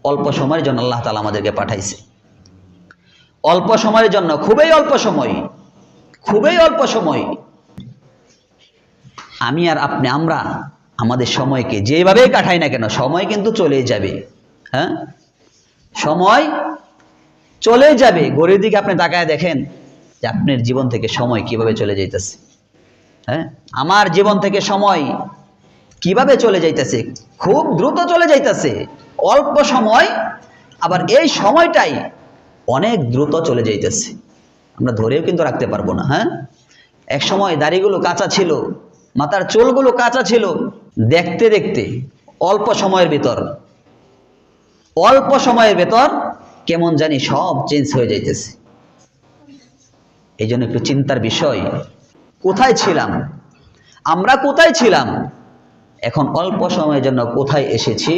অল্প সময়ের জন্য আল্লাহ তাআলা আমাদেরকে পাঠাইছে। অল্প সময়ের জন্য, খুবই অল্প সময়, খুবই অল্প সময়। আমি আর আপনি, আমরা আমাদের সময়কে যেভাবেই কাটাই না কেন, সময় কিন্তু চলেই যাবে। হ্যাঁ, সময় চলে যাবে। ঘড়ির দিকে আপনি তাকায় দেখেন যে আপনার জীবন থেকে সময় কিভাবে চলে যাইতেছে। হ্যাঁ, আমার জীবন থেকে সময় কিভাবে চলে যাইতেছে, খুব দ্রুত চলে যাইতেছে। অল্প সময়, আবার এই সময়টাই অনেক দ্রুত চলে যাইতেছে, আমরা ধরেও কিন্তু রাখতে পারবো না। হ্যাঁ, এক সময় দাড়িগুলো কাঁচা ছিল, মাথার চুলগুলো কাঁচা ছিল, দেখতে দেখতে অল্প সময়ের ভেতর কেমন জানি সব চেঞ্জ হয়ে যাইতেছে। এই জন্য একটু চিন্তার বিষয়, কোথায় ছিলাম আমরা, কোথায় ছিলাম, এখন অল্প সময়ের জন্য কোথায় এসেছি।